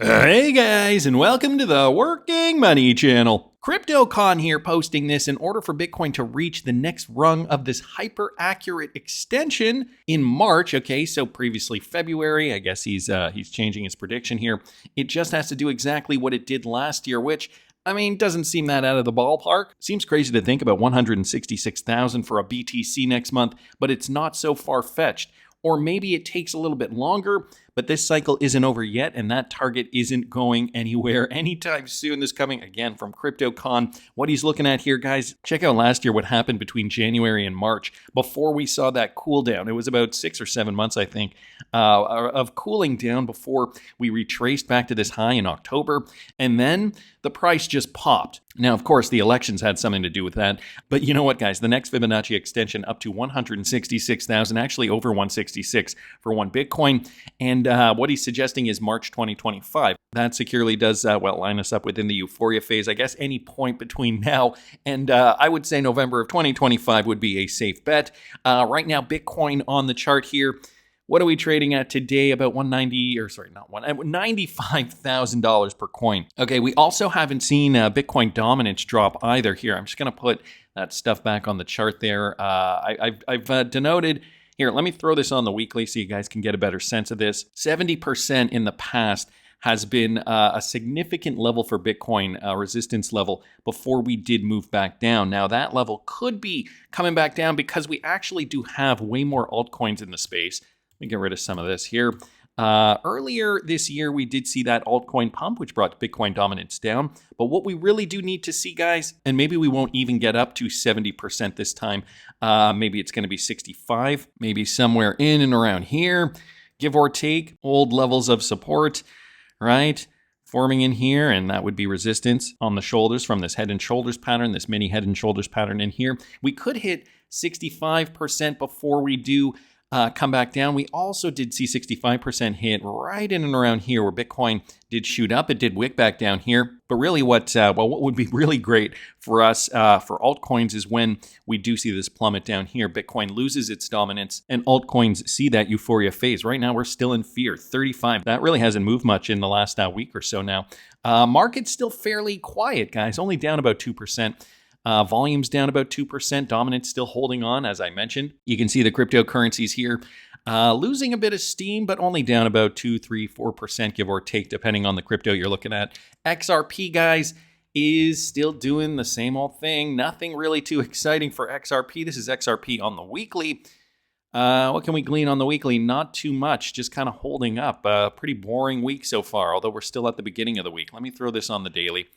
Hey guys, and welcome to the Working Money Channel. CryptoCon here posting this in order for Bitcoin to reach the next rung of this hyper-accurate extension in March. Okay, so previously February. I guess he's changing his prediction here. It just has to do exactly what it did last year, which doesn't seem that out of the ballpark. Seems crazy to think about 166,000 for a BTC next month, but it's not so far-fetched. Or maybe it takes a little bit longer, but this cycle isn't over yet, and that target isn't going anywhere anytime soon. This coming, again, from CryptoCon. What he's looking at here, guys, check out last year what happened between January and March before we saw that cool down. It was about 6 or 7 months, I think, of cooling down before we retraced back to this high in October, and then the price just popped. Now, of course, the elections had something to do with that, but you know what, guys? The next Fibonacci extension up to 166,000, actually over 166 for one Bitcoin, and what he's suggesting is March 2025. That securely does, line us up within the euphoria phase. I guess any point between now and I would say November of 2025 would be a safe bet. Right now, Bitcoin on the chart here. What are we trading at today? About $95,000 per coin. Okay, we also haven't seen Bitcoin dominance drop either here. I'm just going to put that stuff back on the chart there. I've denoted. Here, let me throw this on the weekly so you guys can get a better sense of this. 70% in the past has been a significant level for Bitcoin, resistance level, before we did move back down. Now, that level could be coming back down because we actually do have way more altcoins in the space. Let me get rid of some of this here. Earlier this year, we did see that altcoin pump, which brought Bitcoin dominance down. But what we really do need to see, guys, and maybe we won't even get up to 70% this time. Maybe it's going to be 65, maybe somewhere in and around here, give or take. Old levels of support, right? Forming in here, and that would be resistance on the shoulders from this head and shoulders pattern, this mini head and shoulders pattern in here. We could hit 65% before we do come back down. We also did see 65% hit right in and around here where Bitcoin did shoot up. It did wick back down here. But really what would be really great for us for altcoins is when we do see this plummet down here. Bitcoin loses its dominance and altcoins see that euphoria phase. Right now, we're still in fear. 35. That really hasn't moved much in the last week or so now. Market's still fairly quiet, guys. Only down about 2%. Volume's down about 2%. Dominance still holding on, as I mentioned. You can see the cryptocurrencies here losing a bit of steam, but only down about 2, 3, 4%, give or take, depending on the crypto you're looking at. XRP, guys, is still doing the same old thing. Nothing really too exciting for XRP. This is XRP on the weekly. What can we glean on the weekly? Not too much, just kind of holding up. Pretty boring week so far, although we're still at the beginning of the week. Let me throw this on the daily.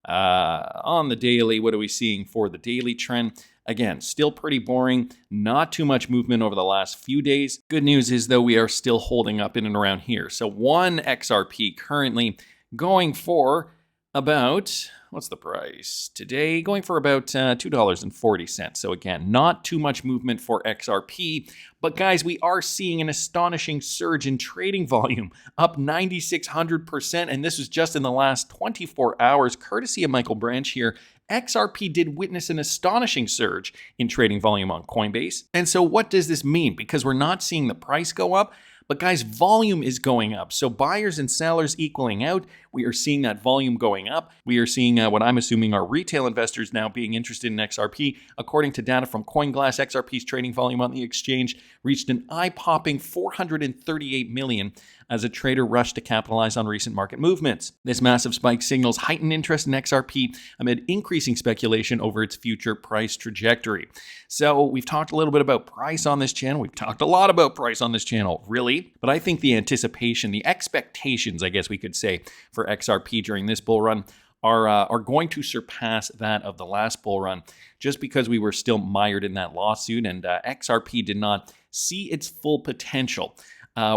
On the daily, what are we seeing for the daily trend? Again, still pretty boring. Not too much movement over the last few days. Good news is, though, we are still holding up in and around here. So one XRP currently going for about, what's the price today? Going for about $2.40. So again, not too much movement for XRP. But guys, we are seeing an astonishing surge in trading volume, up 9,600%. And this was just in the last 24 hours, courtesy of Michael Branch here. XRP did witness an astonishing surge in trading volume on Coinbase. And so what does this mean? Because we're not seeing the price go up, but guys, volume is going up. So buyers and sellers equaling out. We are seeing that volume going up. We are seeing what I'm assuming are retail investors now being interested in XRP. According to data from CoinGlass, XRP's trading volume on the exchange reached an eye-popping 438 million as a trader rushed to capitalize on recent market movements. This massive spike signals heightened interest in XRP amid increasing speculation over its future price trajectory. So we've talked a little bit about price on this channel. We've talked a lot about price on this channel, really. But I think the anticipation, the expectations, I guess we could say, for XRP during this bull run are going to surpass that of the last bull run, just because we were still mired in that lawsuit and XRP did not see its full potential.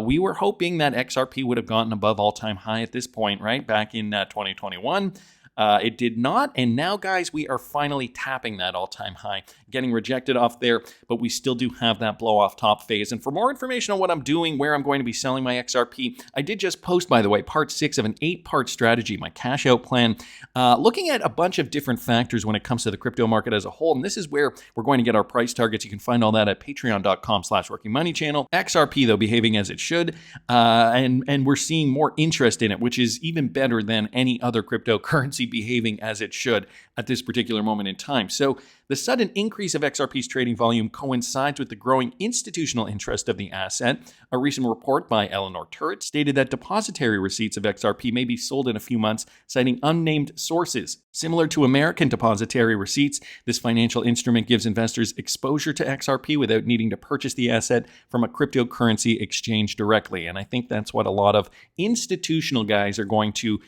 We were hoping that XRP would have gotten above all-time high at this point, right? Back in 2021. It did not, and now, guys, we are finally tapping that all-time high, getting rejected off there, but we still do have that blow-off top phase. And for more information on what I'm doing, where I'm going to be selling my XRP, I did just post, by the way, part 6 of an 8-part strategy, my cash-out plan, looking at a bunch of different factors when it comes to the crypto market as a whole, and this is where we're going to get our price targets. You can find all that at patreon.com/workingmoneychannel. XRP, though, behaving as it should, and we're seeing more interest in it, which is even better than any other cryptocurrency behaving as it should at this particular moment in time. So the sudden increase of XRP's trading volume coincides with the growing institutional interest of the asset. A recent report by Eleanor Turret stated that depository receipts of XRP may be sold in a few months, citing unnamed sources. Similar to American depository receipts, this financial instrument gives investors exposure to XRP without needing to purchase the asset from a cryptocurrency exchange directly. And I think that's what a lot of institutional guys are going to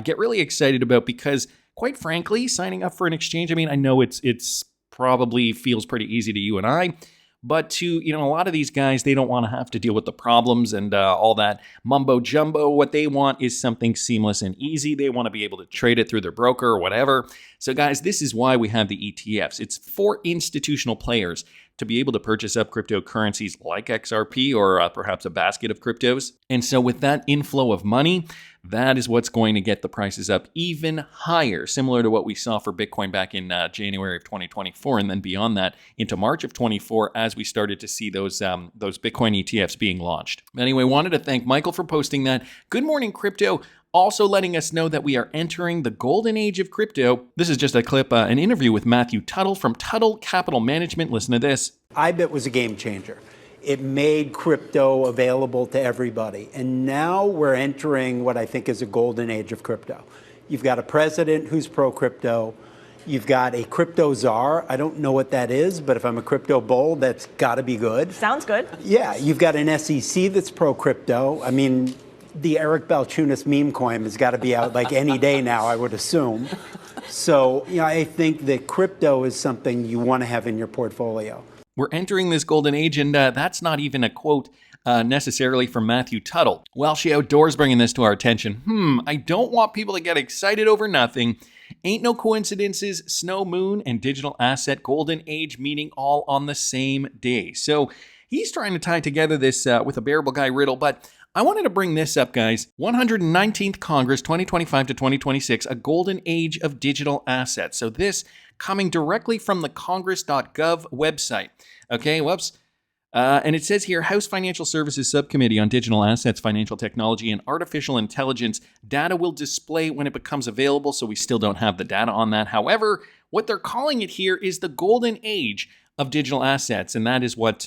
get really excited about, because quite frankly, signing up for an exchange, I mean, I know it's probably feels pretty easy to you and I, but to, a lot of these guys, they don't want to have to deal with the problems and all that mumbo jumbo. What they want is something seamless and easy. They want to be able to trade it through their broker or whatever. So guys, this is why we have the ETFs. It's for institutional players to be able to purchase up cryptocurrencies like XRP or perhaps a basket of cryptos. And so with that inflow of money, that is what's going to get the prices up even higher, similar to what we saw for Bitcoin back in January of 2024, and then beyond that into March of 24 as we started to see those Bitcoin ETFs being launched. Anyway, wanted to thank Michael for posting that. Good morning, crypto. Also letting us know that we are entering the golden age of crypto. This is just a clip, an interview with Matthew Tuttle from Tuttle Capital Management. Listen to this. IBIT was a game changer. It made crypto available to everybody. And now we're entering what I think is a golden age of crypto. You've got a president who's pro-crypto. You've got a crypto czar. I don't know what that is, but if I'm a crypto bull, that's got to be good. Sounds good. Yeah, you've got an SEC that's pro-crypto. I mean, the Eric Balchunas meme coin has got to be out like any day now, I would assume. So, I think that crypto is something you want to have in your portfolio. We're entering this golden age, and that's not even a quote necessarily from Matthew Tuttle. Welshie Outdoors bringing this to our attention. I don't want people to get excited over nothing. Ain't no coincidences, snow, moon, and digital asset golden age meeting all on the same day. So he's trying to tie together this with a bearable guy riddle, but I wanted to bring this up, guys. 119th Congress, 2025 to 2026, a golden age of digital assets. So this coming directly from the congress.gov website. Okay, whoops. And it says here, House Financial Services Subcommittee on Digital Assets, Financial Technology, and Artificial Intelligence. Data will display when it becomes available, so we still don't have the data on that. However, what they're calling it here is the golden age of digital assets, and that is what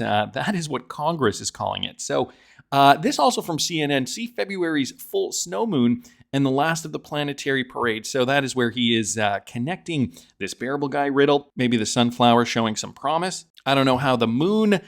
Congress is calling it. So this also from CNN. See February's full snow moon and the last of the planetary parade. So that is where he is connecting this bearable guy riddle. Maybe the sunflower showing some promise. I don't know how the moon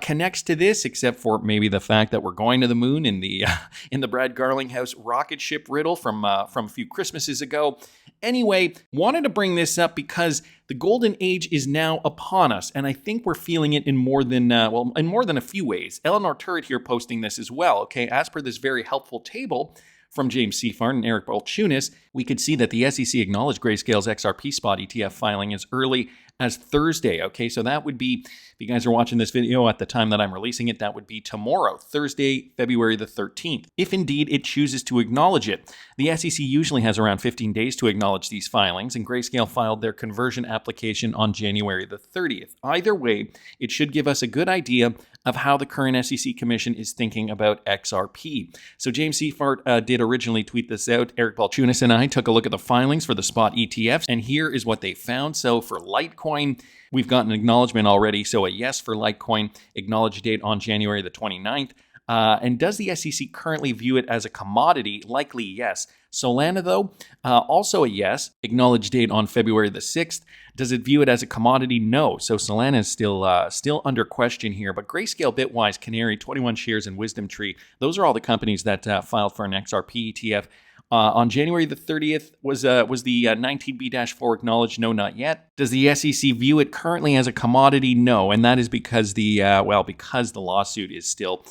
connects to this, except for maybe the fact that we're going to the moon in the Brad Garlinghouse rocket ship riddle from a few Christmases ago. Anyway, wanted to bring this up because the golden age is now upon us, and I think we're feeling it in more than a few ways. Eleanor Turret here posting this as well. Okay, as per this very helpful table from James Seifert and Eric Balchunas, we could see that the SEC acknowledged Grayscale's XRP spot ETF filing as early as Thursday. Okay, so that would be, if you guys are watching this video at the time that I'm releasing it, that would be tomorrow, Thursday, February the 13th, if indeed it chooses to acknowledge it. The SEC usually has around 15 days to acknowledge these filings, and Grayscale filed their conversion application on January the 30th. Either way, it should give us a good idea of how the current SEC Commission is thinking about XRP. So James Seifert did originally tweet this out. Eric Balchunas and I took a look at the filings for the spot ETFs, and here is what they found. So for Litecoin, we've gotten an acknowledgement already. So a yes for Litecoin, acknowledged date on January the 29th. And does the SEC currently view it as a commodity? Likely yes. Solana, though, also a yes. Acknowledged date on February the 6th. Does it view it as a commodity? No. So Solana is still under question here. But Grayscale, Bitwise, Canary, 21 Shares, and Wisdom Tree, those are all the companies that filed for an XRP ETF. On January the 30th, was the 19B-4 acknowledged? No, not yet. Does the SEC view it currently as a commodity? No. And that is because because the lawsuit is still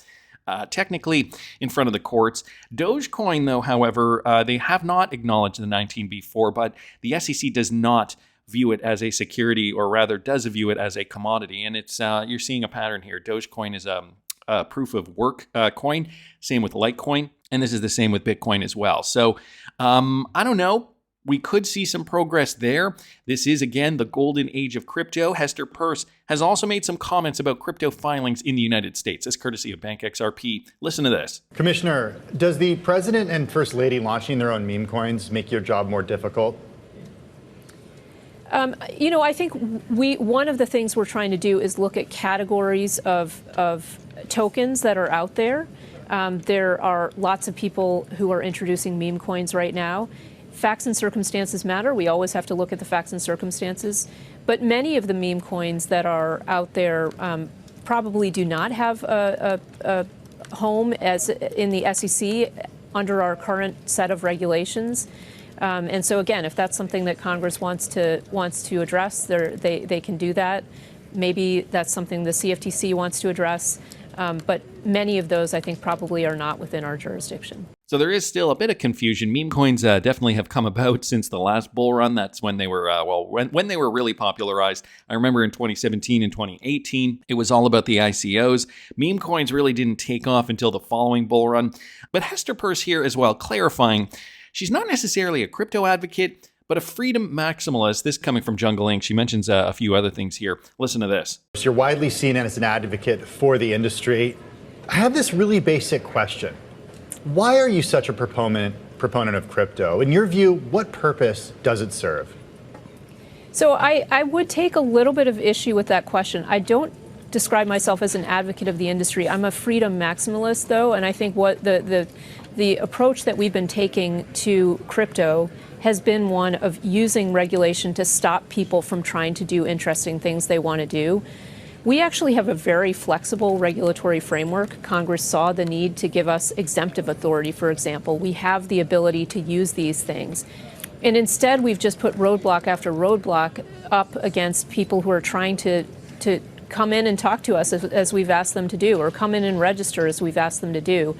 technically in front of the courts. Dogecoin, though, however, they have not acknowledged the 19b-4, but the SEC does not view it as a security, or rather does view it as a commodity. And it's you're seeing a pattern here. Dogecoin is a proof of work coin, same with Litecoin, and this is the same with Bitcoin as well. So I don't know. We could see some progress there. This is, again, the golden age of crypto. Hester Peirce has also made some comments about crypto filings in the United States. This courtesy of Bank XRP. Listen to this. Commissioner, does the President and First Lady launching their own meme coins make your job more difficult? I think one of the things we're trying to do is look at categories of tokens that are out there. There are lots of people who are introducing meme coins right now. Facts and circumstances matter. We always have to look at the facts and circumstances. But many of the meme coins that are out there probably do not have a home as in the SEC under our current set of regulations. And so again, if that's something that Congress wants to address, they can do that. Maybe that's something the CFTC wants to address. But many of those, I think, probably are not within our jurisdiction. So there is still a bit of confusion. Meme coins definitely have come about since the last bull run. That's when they were, when they were really popularized. I remember in 2017 and 2018, it was all about the ICOs. Meme coins really didn't take off until the following bull run. But Hester Peirce here as well, clarifying, she's not necessarily a crypto advocate, but a freedom maximalist. This coming from Jungle Inc. She mentions a few other things here. Listen to this. You're widely seen as an advocate for the industry. I have this really basic question. Why are you such a proponent of crypto? In your view, what purpose does it serve? So I would take a little bit of issue with that question. I don't describe myself as an advocate of the industry. I'm a freedom maximalist, though, and I think what the approach that we've been taking to crypto has been one of using regulation to stop people from trying to do interesting things they want to do. We actually have a very flexible regulatory framework. Congress saw the need to give us exemptive authority, for example. We have the ability to use these things. And instead, we've just put roadblock after roadblock up against people who are trying to come in and talk to us as we've asked them to do, or come in and register as we've asked them to do.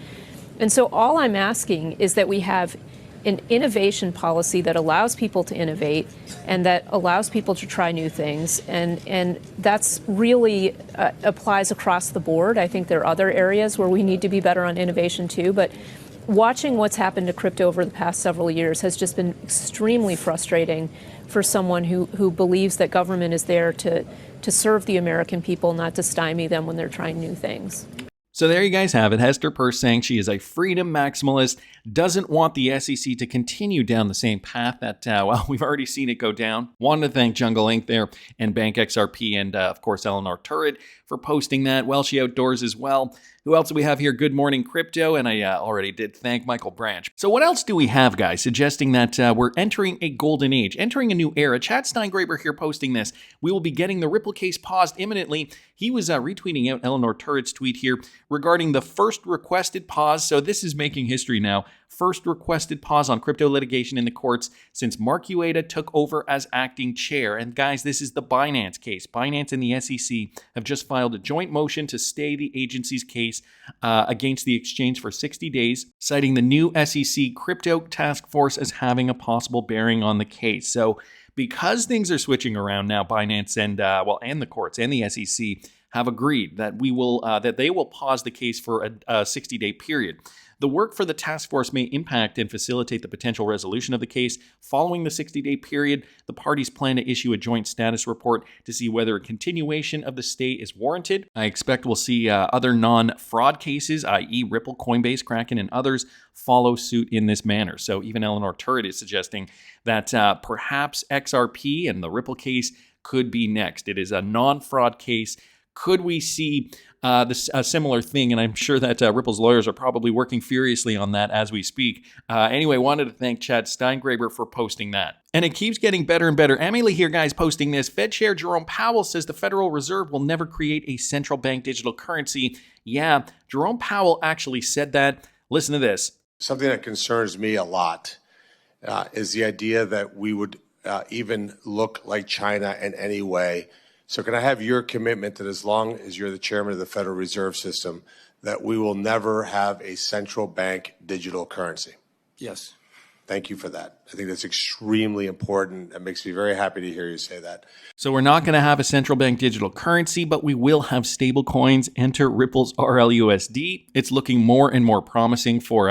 And so all I'm asking is that we have an innovation policy that allows people to innovate and that allows people to try new things. And that's really applies across the board. I think there are other areas where we need to be better on innovation too. But watching what's happened to crypto over the past several years has just been extremely frustrating for someone who believes that government is there to serve the American people, not to stymie them when they're trying new things. So there you guys have it. Hester Peirce saying she is a freedom maximalist, doesn't want the SEC to continue down the same path that, we've already seen it go down. Wanted to thank Jungle Inc. there and Bank XRP and, of course, Eleanor Turret for posting that. Welshie Outdoors as well. Who else do we have here? Good Morning Crypto, and I already did thank Michael Branch. So what else do we have, guys, suggesting that we're entering a golden age, entering a new era? Chad Steingraber here posting this. We will be getting the Ripple case paused imminently. He was retweeting out Eleanor Turret's tweet here regarding the first requested pause. So this is making history now. First requested pause on crypto litigation in the courts since Mark Ueda took over as acting chair. And guys, this is the Binance case. Binance and the SEC have just filed a joint motion to stay the agency's case against the exchange for 60 days, citing the new SEC crypto task force as having a possible bearing on the case. So because things are switching around now, Binance and the courts and the SEC have agreed that they will pause the case for a 60-day period. The work for the task force may impact and facilitate the potential resolution of the case. Following the 60-day period, the parties plan to issue a joint status report to see whether a continuation of the stay is warranted. I expect we'll see other non-fraud cases, i.e. Ripple, Coinbase, Kraken, and others, follow suit in this manner. So even Eleanor Turret is suggesting that perhaps XRP and the Ripple case could be next. It is a non-fraud case. Could we see a similar thing? And I'm sure that Ripple's lawyers are probably working furiously on that as we speak. Anyway, wanted to thank Chad Steingraber for posting that. And it keeps getting better and better. Emily here, guys, posting this. Fed Chair Jerome Powell says the Federal Reserve will never create a central bank digital currency. Yeah, Jerome Powell actually said that. Listen to this. Something that concerns me a lot is the idea that we would even look like China in any way. So can I have your commitment that as long as you're the chairman of the Federal Reserve System, that we will never have a central bank digital currency? Yes. Thank you for that. I think that's extremely important. It makes me very happy to hear you say that. So we're not going to have a central bank digital currency, but we will have stable coins. Enter Ripple's RLUSD. It's looking more and more promising for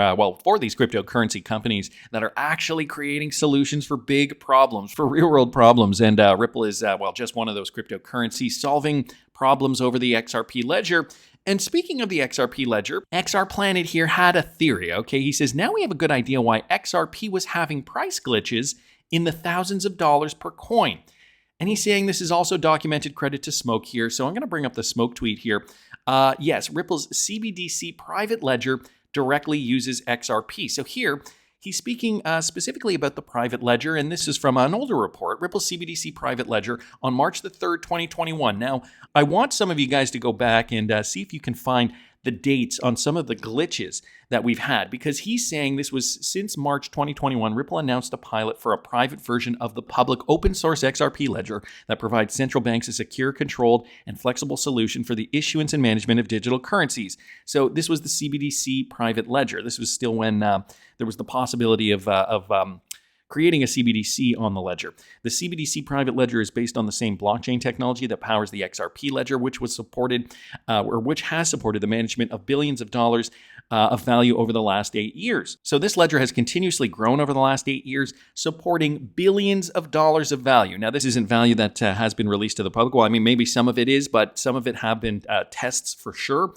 these cryptocurrency companies that are actually creating solutions for big problems, for real world problems. And Ripple is, just one of those cryptocurrencies solving problems over the XRP ledger. And speaking of the XRP ledger, XR Planet here had a theory, okay? He says, now we have a good idea why XRP was having price glitches in the thousands of dollars per coin. And he's saying this is also documented, credit to Smoke here. So I'm going to bring up the Smoke tweet here. Yes, Ripple's CBDC private ledger directly uses XRP. So here, he's speaking specifically about the private ledger, and this is from an older report, Ripple's CBDC private ledger on March the 3rd, 2021. Now, I want some of you guys to go back and see if you can find the dates on some of the glitches that we've had, because he's saying this was since March 2021, Ripple announced a pilot for a private version of the public open source XRP ledger that provides central banks a secure, controlled, and flexible solution for the issuance and management of digital currencies. So this was the CBDC private ledger. This was still when there was the possibility of creating a CBDC on the ledger. The CBDC private ledger is based on the same blockchain technology that powers the XRP ledger, which has supported the management of billions of dollars of value over the last 8 years. So this ledger has continuously grown over the last 8 years, supporting billions of dollars of value. Now, this isn't value that has been released to the public. Well, I mean, maybe some of it is, but some of it have been tests for sure.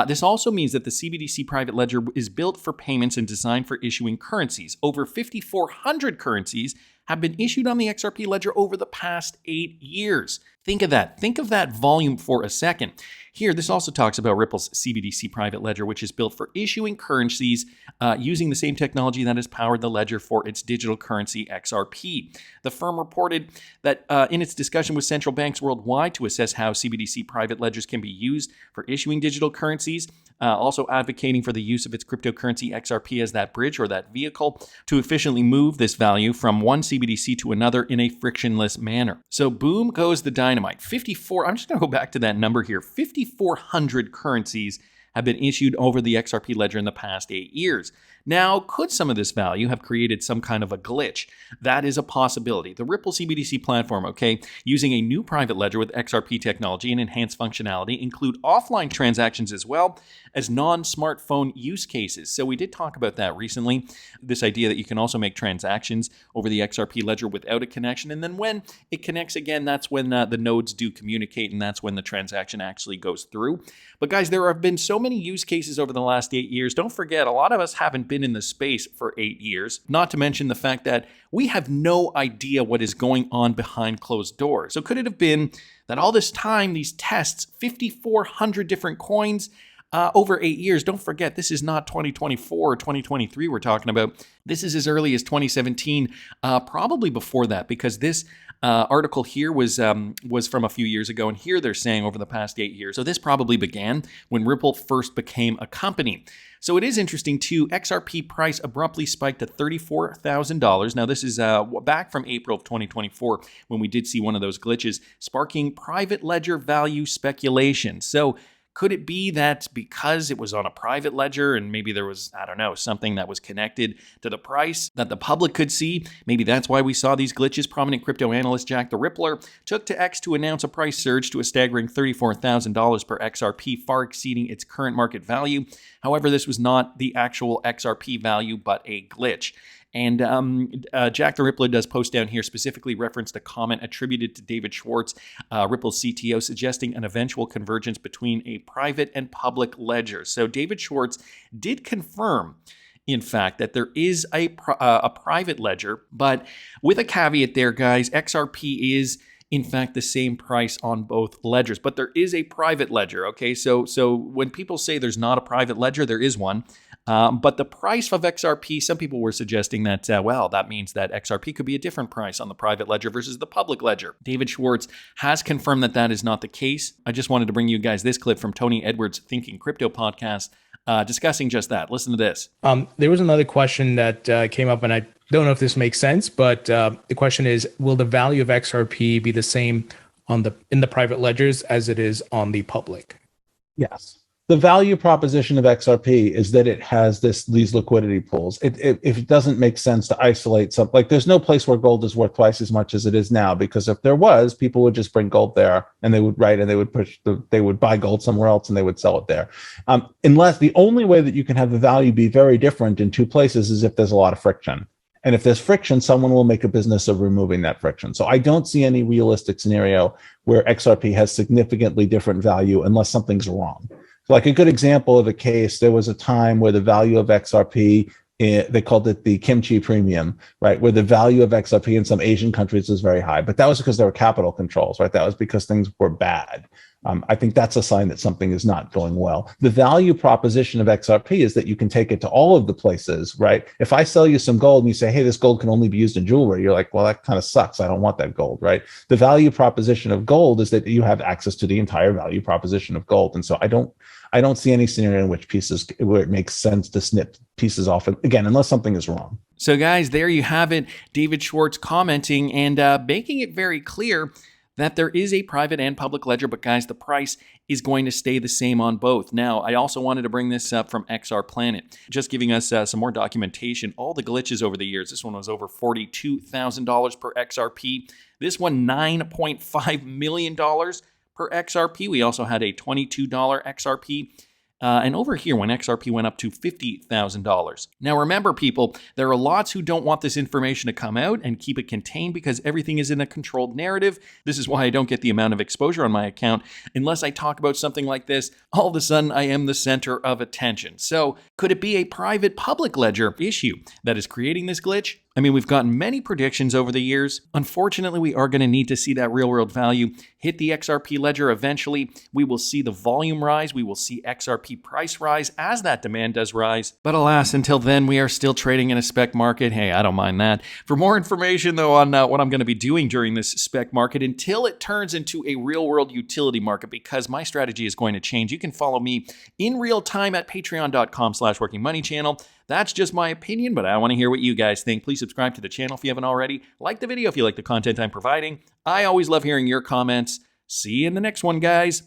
This also means that the CBDC private ledger is built for payments and designed for issuing currencies. Over 5,400 currencies have been issued on the XRP ledger over the past 8 years. Think of that. Think of that volume for a second. Here, this also talks about Ripple's CBDC private ledger, which is built for issuing currencies using the same technology that has powered the ledger for its digital currency XRP. The firm reported that in its discussion with central banks worldwide to assess how CBDC private ledgers can be used for issuing digital currencies, also advocating for the use of its cryptocurrency XRP as that bridge or that vehicle to efficiently move this value from one CBDC to another in a frictionless manner. So boom goes the dynamite. I'm just going to go back to that number here. 5,400 currencies have been issued over the XRP ledger in the past 8 years. Now, could some of this value have created some kind of a glitch? That is a possibility. The Ripple CBDC platform, using a new private ledger with XRP technology and enhanced functionality, include offline transactions as well as non-smartphone use cases. So we did talk about that recently, this idea that you can also make transactions over the XRP ledger without a connection. And then when it connects again, that's when the nodes do communicate, and that's when the transaction actually goes through. But guys, there have been so many use cases over the last 8 years. Don't forget, a lot of us haven't been in the space for 8 years, not to mention the fact that we have no idea what is going on behind closed doors. So could it have been that all this time, these tests, 5,400 different coins, over 8 years? Don't forget, this is not 2024 or 2023 we're talking about. This is as early as 2017, probably before that, because this article here was from a few years ago, and here they're saying over the past 8 years. So this probably began when Ripple first became a company. So it is interesting too, XRP price abruptly spiked to $34,000. Now this is back from April of 2024 when we did see one of those glitches, sparking private ledger value speculation. So could it be that because it was on a private ledger and maybe there was, something that was connected to the price that the public could see? Maybe that's why we saw these glitches. Prominent crypto analyst Jack the Rippler took to X to announce a price surge to a staggering $34,000 per XRP, far exceeding its current market value. However, this was not the actual XRP value, but a glitch. And Jack the Rippler does post down here specifically referenced a comment attributed to David Schwartz, Ripple's CTO, suggesting an eventual convergence between a private and public ledger. So David Schwartz did confirm, in fact, that there is a private ledger, but with a caveat there, guys. XRP is in fact the same price on both ledgers, but there is a private ledger. Okay, so when people say there's not a private ledger, there is one. But the price of XRP, some people were suggesting that, that means that XRP could be a different price on the private ledger versus the public ledger. David Schwartz has confirmed that that is not the case. I just wanted to bring you guys this clip from Tony Edwards' Thinking Crypto podcast discussing just that. Listen to this. There was another question that came up, and I don't know if this makes sense, but the question is, will the value of XRP be the same in the private ledgers as it is on the public? Yes. The value proposition of XRP is that it has these liquidity pools. If it doesn't make sense to isolate something, like there's no place where gold is worth twice as much as it is now, because if there was, people would just bring gold there and they would they would buy gold somewhere else and they would sell it there. Unless the only way that you can have the value be very different in two places is if there's a lot of friction. And if there's friction, someone will make a business of removing that friction. So I don't see any realistic scenario where XRP has significantly different value unless something's wrong. Like a good example of a case, there was a time where the value of XRP, they called it the kimchi premium, right? Where the value of XRP in some Asian countries was very high, but that was because there were capital controls, right? That was because things were bad. I think that's a sign that something is not going well. The value proposition of XRP is that you can take it to all of the places, right? If I sell you some gold and you say, hey, this gold can only be used in jewelry, you're like, well, that kind of sucks. I don't want that gold, right? The value proposition of gold is that you have access to the entire value proposition of gold. And so I don't see any scenario in which where it makes sense to snip pieces off, again, unless something is wrong. So guys, there you have it. David Schwartz commenting and making it very clear that there is a private and public ledger, but guys, the price is going to stay the same on both. Now, I also wanted to bring this up from XR Planet, just giving us some more documentation. All the glitches over the years. This one was over $42,000 per XRP. This one, $9.5 million per XRP. We also had a $22 XRP. And over here, when XRP went up to $50,000. Now, remember, people, there are lots who don't want this information to come out and keep it contained because everything is in a controlled narrative. This is why I don't get the amount of exposure on my account unless I talk about something like this. All of a sudden, I am the center of attention. So, could it be a private public ledger issue that is creating this glitch? I mean, we've gotten many predictions over the years. Unfortunately, we are going to need to see that real-world value hit the XRP ledger eventually. We will see the volume rise. We will see XRP price rise as that demand does rise. But alas, until then, we are still trading in a spec market. Hey, I don't mind that. For more information, though, on what I'm going to be doing during this spec market until it turns into a real-world utility market, because my strategy is going to change, you can follow me in real time at patreon.com/workingmoneychannel. That's just my opinion, but I want to hear what you guys think. Please subscribe to the channel if you haven't already. Like the video if you like the content I'm providing. I always love hearing your comments. See you in the next one, guys.